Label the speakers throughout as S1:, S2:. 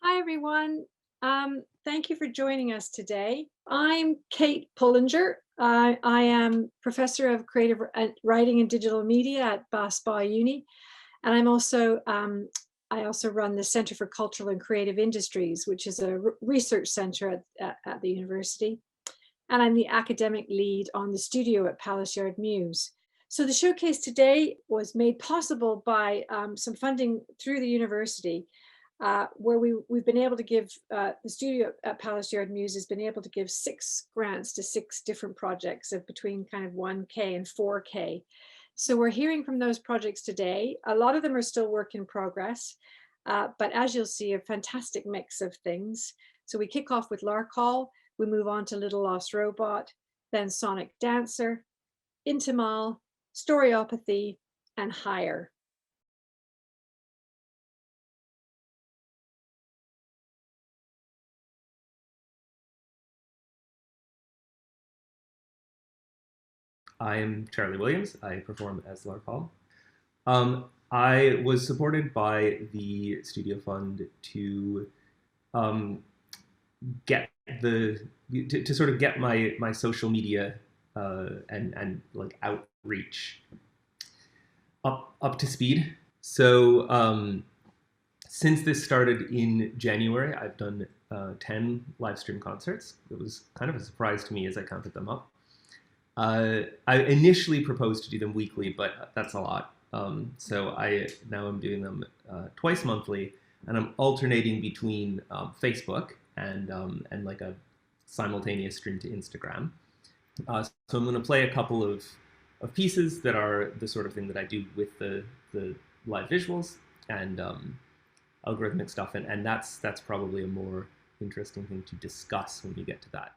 S1: Hi, everyone. Thank you for joining us today. I'm Kate Pullinger. I am Professor of Creative Writing and Digital Media at BASBA Uni, and I also run the Center for Cultural and Creative Industries, which is a research center at the university. And I'm the academic lead on the studio at Palace Yard Muse. So the showcase today was made possible by some funding through the university, where we've been able to give, the studio at Palace Yard Muse has been able to give 6 grants to 6 different projects of between kind of 1K and 4K. So we're hearing from those projects today. A lot of them are still work in progress, but as you'll see, a fantastic mix of things. So we kick off with Larpal, we move on to Little Lost Robot, then Sonic Dancer, Intimal, Storyopathy, and Higher.
S2: I'm Charlie Williams. I perform as Larpal. I was supported by the Studio Fund to get to sort of get my social media and like outreach up to speed. So since this started in January, I've done 10 live stream concerts. It was kind of a surprise to me as I counted them up. I initially proposed to do them weekly, but that's a lot. So I now I'm doing them twice monthly, and I'm alternating between Facebook and like a simultaneous stream to Instagram. So I'm going to play a couple of pieces that are the sort of thing that I do with the live visuals and algorithmic stuff, and that's probably a more interesting thing to discuss when we get to that.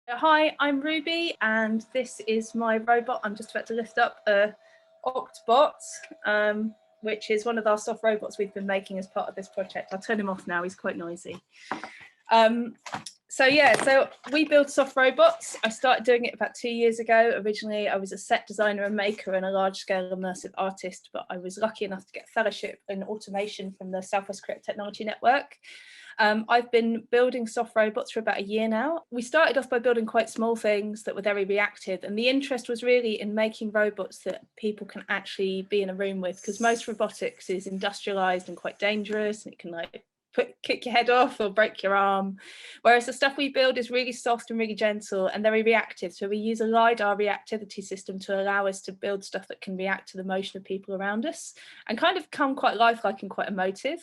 S3: Hi, I'm Ruby, and this is my robot. I'm just about to lift up a Octobot, which is one of our soft robots we've been making as part of this project. I'll turn him off now, he's quite noisy. So we build soft robots. I started doing it about 2 years ago. Originally, I was a set designer and maker and a large-scale immersive artist, but I was lucky enough to get a fellowship in automation from the Southwest Creative Technology Network. I've been building soft robots for about a year now. We started off by building quite small things that were very reactive, and the interest was really in making robots that people can actually be in a room with, because most robotics is industrialized and quite dangerous, and it can kick your head off or break your arm, whereas the stuff we build is really soft and really gentle and very reactive. So we use a LiDAR reactivity system to allow us to build stuff that can react to the motion of people around us and kind of come quite lifelike and quite emotive.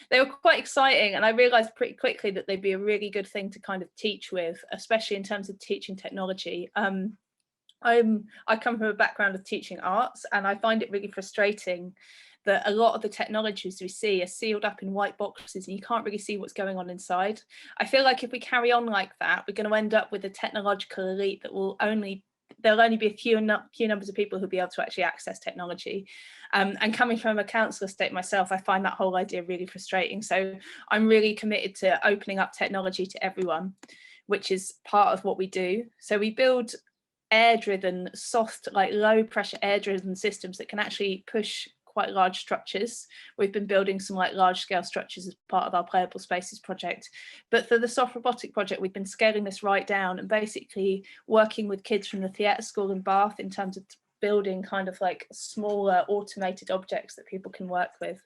S3: They were quite exciting, and I realized pretty quickly that they'd be a really good thing to kind of teach with, especially in terms of teaching technology. I come from a background of teaching arts, and I find it really frustrating that a lot of the technologies we see are sealed up in white boxes and you can't really see what's going on inside. I feel like if we carry on like that, we're going to end up with a technological elite that there'll only be a few numbers of people who'll be able to actually access technology. And coming from a council estate myself, I find that whole idea really frustrating. So I'm really committed to opening up technology to everyone, which is part of what we do. So we build air-driven, soft, like low-pressure air-driven systems that can actually push quite large structures. We've been building some like large-scale structures as part of our Playable Spaces project. But for the soft robotic project, we've been scaling this right down and basically working with kids from the theatre school in Bath in terms of building kind of like smaller automated objects that people can work with.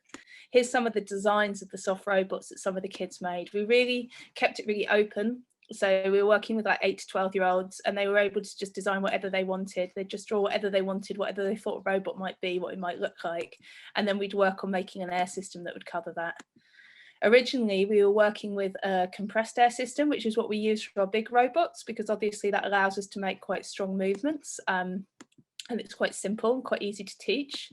S3: Here's some of the designs of the soft robots that some of the kids made. We really kept it really open. So we were working with like 8 to 12-year-olds, and they were able to just design whatever they wanted. They'd just draw whatever they wanted, whatever they thought a robot might be, what it might look like. And then we'd work on making an air system that would cover that. Originally, we were working with a compressed air system, which is what we use for our big robots, because obviously that allows us to make quite strong movements. And it's quite simple and quite easy to teach.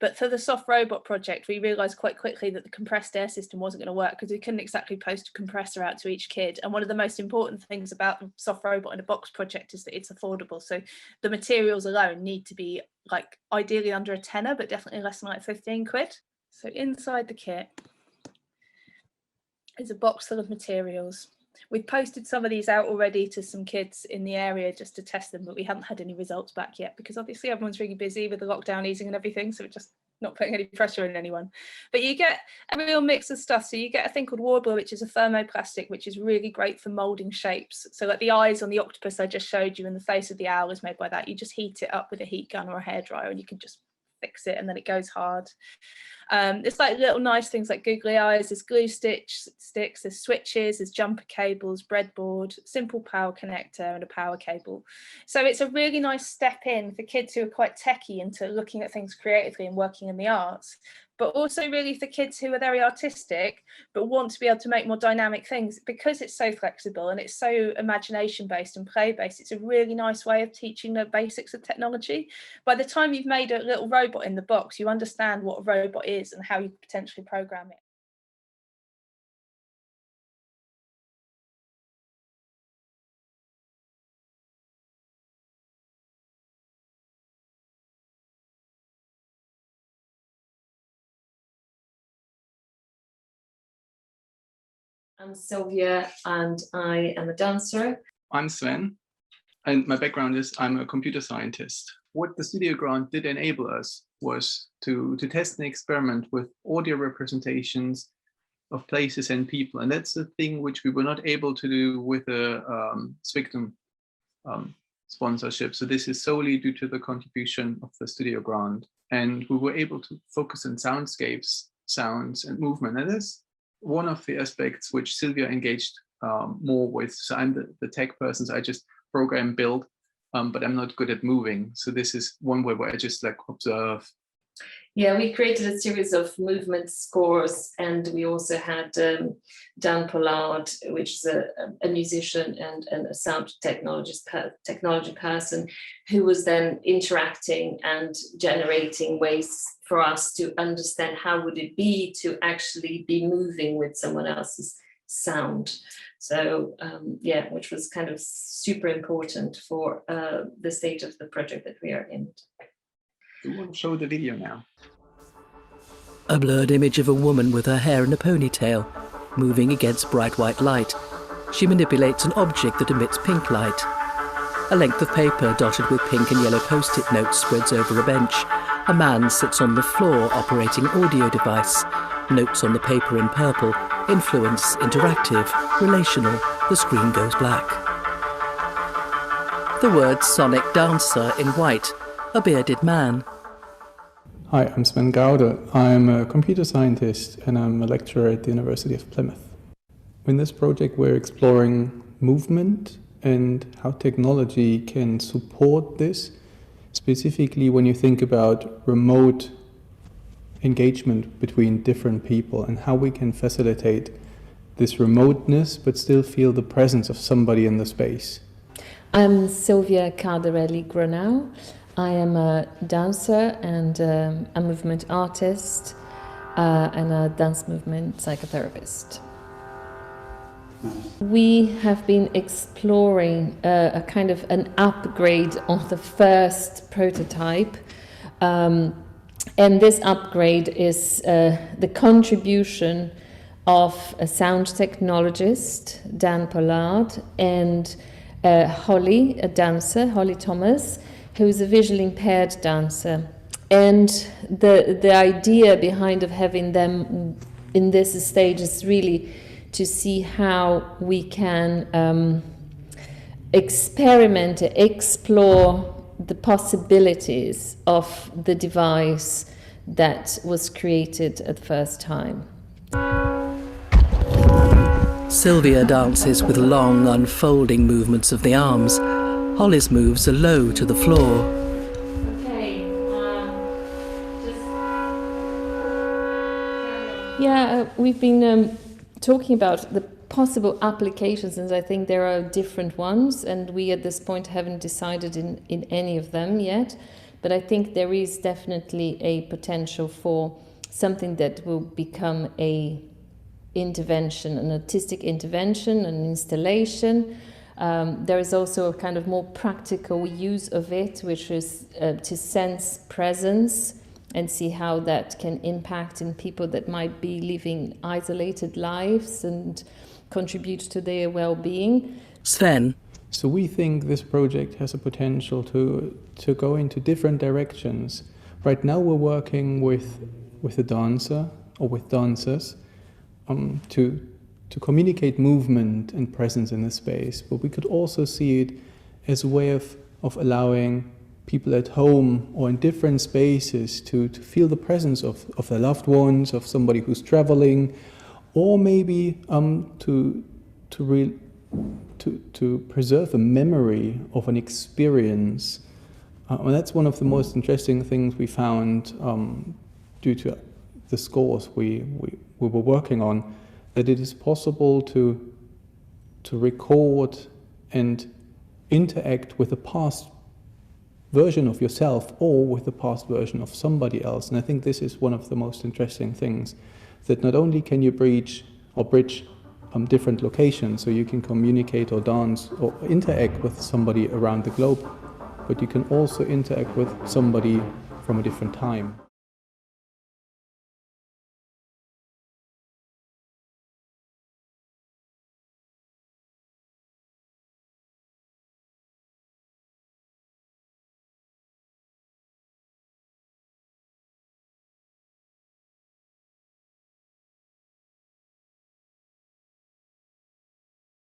S3: But for the soft robot project, we realised quite quickly that the compressed air system wasn't going to work because we couldn't exactly post a compressor out to each kid. And one of the most important things about the soft robot in a box project is that it's affordable. So the materials alone need to be like ideally under a tenner, but definitely less than like 15 quid. So inside the kit is a box full of materials. We've posted some of these out already to some kids in the area just to test them, but we haven't had any results back yet because obviously everyone's really busy with the lockdown easing and everything, so we're just not putting any pressure on anyone. But you get a real mix of stuff. So you get a thing called Warbler, which is a thermoplastic, which is really great for moulding shapes. So like the eyes on the octopus I just showed you and the face of the owl is made by that. You just heat it up with a heat gun or a hairdryer and you can just fix it and then it goes hard. It's like little nice things like googly eyes, there's glue sticks, there's switches, there's jumper cables, breadboard, simple power connector and a power cable. So it's a really nice step in for kids who are quite techie into looking at things creatively and working in the arts, but also really for kids who are very artistic but want to be able to make more dynamic things. Because it's so flexible and it's so imagination based and play based, it's a really nice way of teaching the basics of technology. By the time you've made a little robot in the box, you understand what a robot is and how you could potentially program it.
S4: I'm Sylvia and I am a dancer.
S5: I'm Sven, and my background is I'm a computer scientist. What the studio grant did enable us was to test and experiment with audio representations of places and people. And that's the thing which we were not able to do with a Swigdom sponsorship. So this is solely due to the contribution of the studio grant. And we were able to focus on soundscapes, sounds and movement. And that's one of the aspects which Sylvia engaged more with. So I'm the tech person, so I just program, build, but I'm not good at moving. So this is one way where I just like observe.
S4: Yeah, we created a series of movement scores, and we also had Dan Pollard, which is a musician and a sound technology person, who was then interacting and generating ways for us to understand how would it be to actually be moving with someone else's sound. So yeah, which was kind of super important for the state of the project that we are in.
S5: We want to show the video now.
S6: A blurred image of a woman with her hair in a ponytail, moving against bright white light. She manipulates an object that emits pink light. A length of paper dotted with pink and yellow post-it notes spreads over a bench. A man sits on the floor operating an audio device. Notes on the paper in purple. Influence, interactive, relational. The screen goes black. The word sonic dancer in white. A bearded man.
S7: Hi, I'm Sven Gauder. I'm a computer scientist and I'm a lecturer at the University of Plymouth. In this project we're exploring movement and how technology can support this, specifically when you think about remote engagement between different people and how we can facilitate this remoteness but still feel the presence of somebody in the space.
S8: I'm Silvia Cardarelli-Gronau. I am a dancer and a movement artist and a dance movement psychotherapist. We have been exploring a kind of an upgrade of the first prototype, and this upgrade is the contribution of a sound technologist, Dan Pollard, and Holly, a dancer, Holly Thomas, who is a visually impaired dancer. And the idea behind of having them in this stage is really to see how we can experiment, explore the possibilities of the device that was created at the first time.
S6: Sylvia dances with long, unfolding movements of the arms. Holly's moves are low to the floor.
S8: Okay, we've been talking about the possible applications, and I think there are different ones, and we at this point haven't decided in any of them yet, but I think there is definitely a potential for something that will become a intervention, an artistic intervention, an installation. There is also a kind of more practical use of it, which is to sense presence and see how that can impact in people that might be living isolated lives and contribute to their well-being.
S6: Sven.
S7: So we think this project has a potential to go into different directions. Right now we're working with a dancer or with dancers to communicate movement and presence in the space, but we could also see it as a way of allowing people at home or in different spaces to feel the presence of their loved ones, of somebody who's traveling, or maybe to preserve a memory of an experience. And that's one of the most interesting things we found due to the scores we were working on, that it is possible to record and interact with the past version of yourself or with the past version of somebody else. And I think this is one of the most interesting things, that not only can you bridge different locations, so you can communicate or dance or interact with somebody around the globe, but you can also interact with somebody from a different time.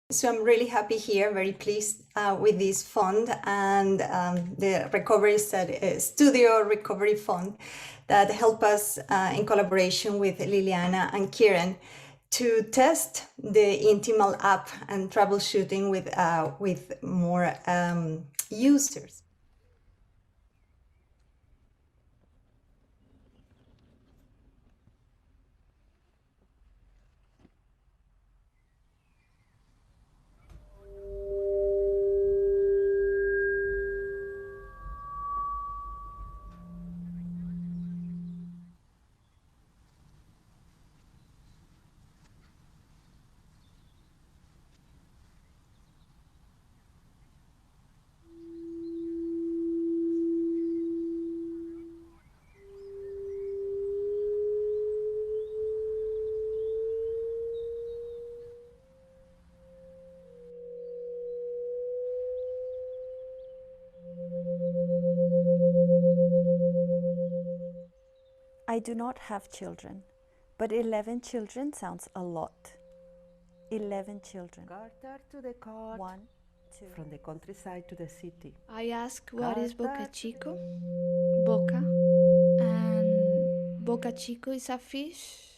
S9: So I'm really happy here, very pleased with this fund and the Recovery Studio Recovery Fund that help us in collaboration with Liliana and Kieran to test the Intimal app and troubleshooting with more users.
S10: I do not have children, but 11 children sounds a lot. 11 children.
S11: Carter to the cart.
S10: 1, 2.
S11: From the countryside to the city.
S12: I ask what is Boca
S11: Carter.
S12: Chico? Boca. And Boca Chico is a fish.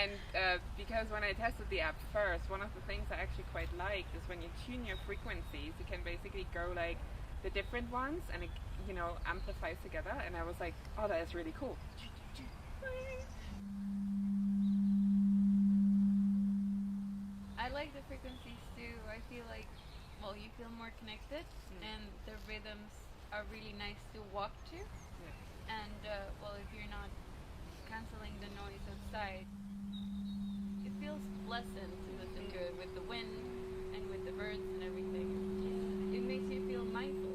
S13: And because when I tested the app first, one of the things I actually quite liked is when you tune your frequencies, you can basically go like the different ones and it, you know, amplifies together. And I was like, oh, that is really cool.
S14: I like the frequencies too. I feel like, well, you feel more connected and the rhythms are really nice to walk to. And well, if you're not canceling the noise outside, it feels pleasant to listen to it with the wind and with the birds and everything. It makes you feel mindful.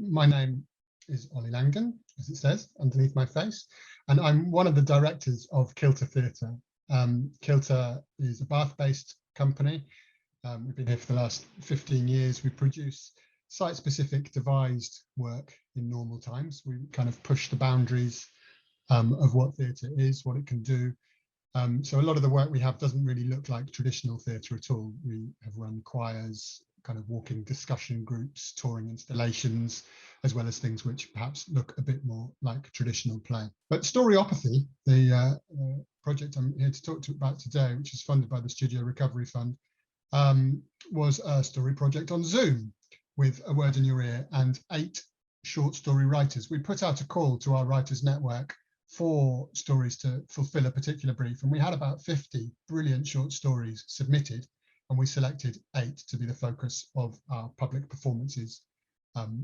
S15: My name is Ollie Langan, as it says underneath my face, and I'm one of the directors of Kilter Theatre. Kilter is a Bath-based company. We've been here for the last 15 years. We produce site-specific devised work in normal times. We kind of push the boundaries of what theatre is, what it can do. So a lot of the work we have doesn't really look like traditional theatre at all. We have run choirs, kind of walking discussion groups, touring installations, as well as things which perhaps look a bit more like traditional play. But Storyopathy, the project I'm here to talk about today, which is funded by the Studio Recovery Fund, was a story project on Zoom with A Word in Your Ear and 8 short story writers. We put out a call to our writers network for stories to fulfill a particular brief, and we had about 50 brilliant short stories submitted, and we selected 8 to be the focus of our public performances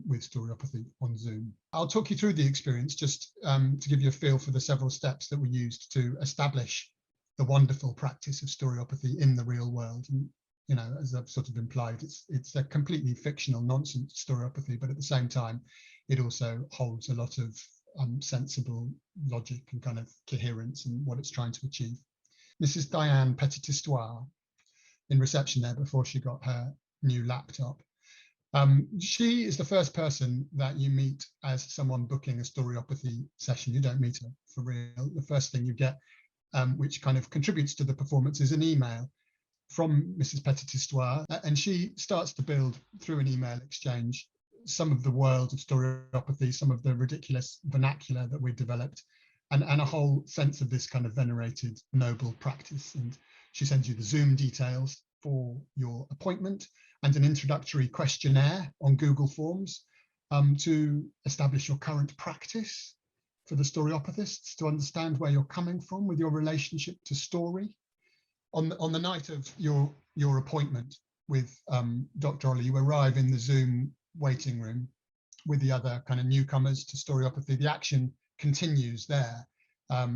S15: with Storyopathy on Zoom. I'll talk you through the experience just to give you a feel for the several steps that we used to establish the wonderful practice of Storyopathy in the real world. And, you know, as I've sort of implied, it's a completely fictional nonsense Storyopathy, but at the same time, it also holds a lot of sensible logic and kind of coherence in what it's trying to achieve. Mrs. Diane Petit-Histoire, in reception there before she got her new laptop. She is the first person that you meet as someone booking a Storyopathy session. You don't meet her for real. The first thing you get, which kind of contributes to the performance, is an email from Mrs. Petit-Histoire, and she starts to build through an email exchange some of the world of Storyopathy, some of the ridiculous vernacular that we developed, and a whole sense of this kind of venerated noble practice. And she sends you the Zoom details for your appointment and an introductory questionnaire on Google Forms to establish your current practice for the Storyopathists, to understand where you're coming from with your relationship to story. On the night of your appointment with Dr. Ollie, you arrive in the Zoom waiting room with the other kind of newcomers to Storyopathy. The action continues there.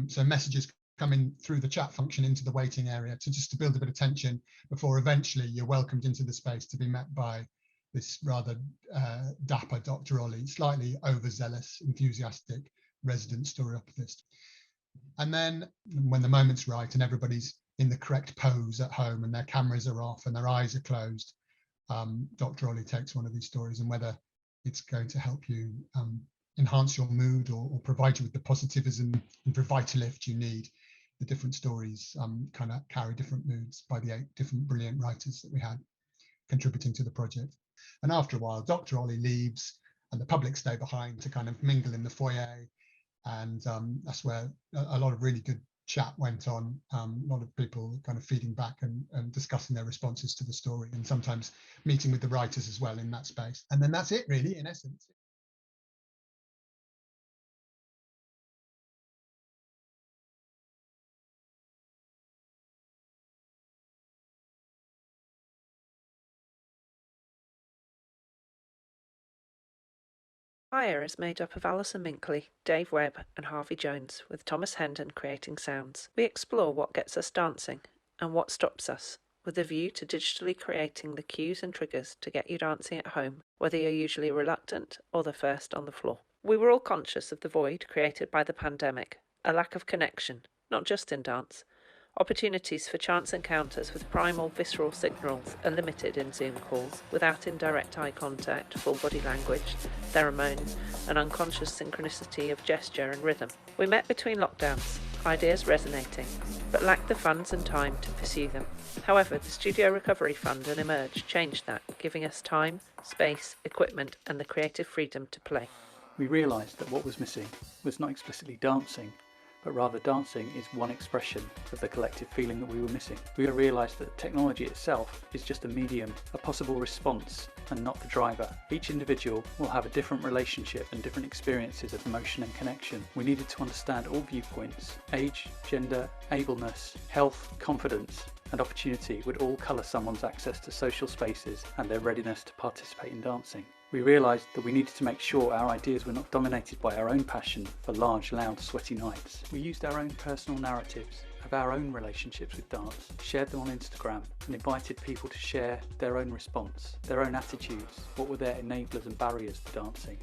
S15: So messages come in through the chat function into the waiting area to build a bit of tension before eventually you're welcomed into the space to be met by this rather dapper Dr. Ollie, slightly overzealous, enthusiastic resident Storyopathist. And then when the moment's right and everybody's in the correct pose at home and their cameras are off and their eyes are closed, Dr. Ollie takes one of these stories, and whether it's going to help you enhance your mood or provide you with the positivism and revitalift you need, the different stories kind of carry different moods by the 8 different brilliant writers that we had contributing to the project. And after a while, Dr. Ollie leaves and the public stay behind to kind of mingle in the foyer. And that's where a lot of really good chat went on, a lot of people kind of feeding back and discussing their responses to the story, and sometimes meeting with the writers as well in that space. And then that's it really, in essence.
S6: Hire is made up of Alison Minkley, Dave Webb and Harvey Jones, with Thomas Hendon creating sounds. We explore what gets us dancing and what stops us, with a view to digitally creating the cues and triggers to get you dancing at home, whether you're usually reluctant or the first on the floor. We were all conscious of the void created by the pandemic, a lack of connection, not just in dance. Opportunities for chance encounters with primal, visceral signals are limited in Zoom calls, without indirect eye contact, full body language, pheromones, and unconscious synchronicity of gesture and rhythm. We met between lockdowns, ideas resonating, but lacked the funds and time to pursue them. However, the Studio Recovery Fund and Emerge changed that, giving us time, space, equipment, and the creative freedom to play.
S16: We realised that what was missing was not explicitly dancing, but rather dancing is one expression of the collective feeling that we were missing. We realised that technology itself is just a medium, a possible response, and not the driver. Each individual will have a different relationship and different experiences of emotion and connection. We needed to understand all viewpoints. Age, gender, ableness, health, confidence, and opportunity would all colour someone's access to social spaces and their readiness to participate in dancing. We realised that we needed to make sure our ideas were not dominated by our own passion for large, loud, sweaty nights. We used our own personal narratives of our own relationships with dance, shared them on Instagram, and invited people to share their own response, their own attitudes, what were their enablers and barriers to dancing.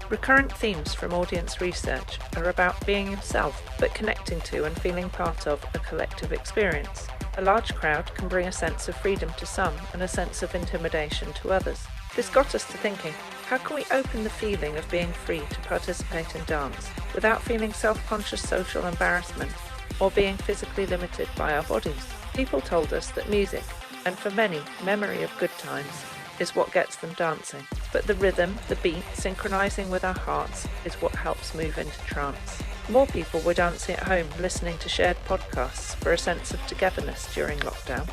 S6: Recurrent themes from audience research are about being yourself, but connecting to and feeling part of a collective experience. A large crowd can bring a sense of freedom to some and a sense of intimidation to others. This got us to thinking, how can we open the feeling of being free to participate in dance without feeling self-conscious social embarrassment or being physically limited by our bodies? People told us that music, and for many, memory of good times, is what gets them dancing. But the rhythm, the beat, synchronizing with our hearts is what helps move into trance. More people were dancing at home, listening to shared podcasts for a sense of togetherness during lockdown.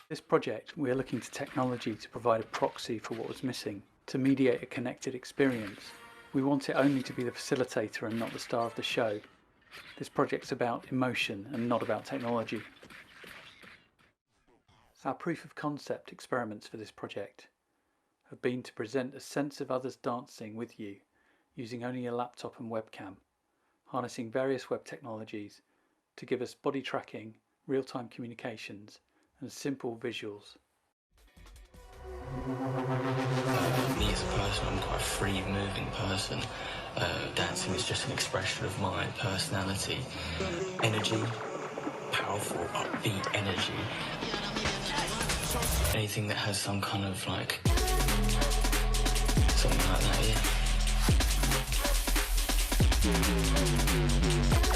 S16: This project, we are looking to technology to provide a proxy for what was missing, to mediate a connected experience. We want it only to be the facilitator and not the star of the show. This project's about emotion and not about technology. Our proof of concept experiments for this project have been to present a sense of others dancing with you using only a laptop and webcam, harnessing various web technologies to give us body tracking, real-time communications, and simple visuals.
S17: Me as a person, I'm quite a free moving person. Dancing is just an expression of my personality. Energy, powerful, upbeat energy. Anything that has some kind of like, something like that, yeah.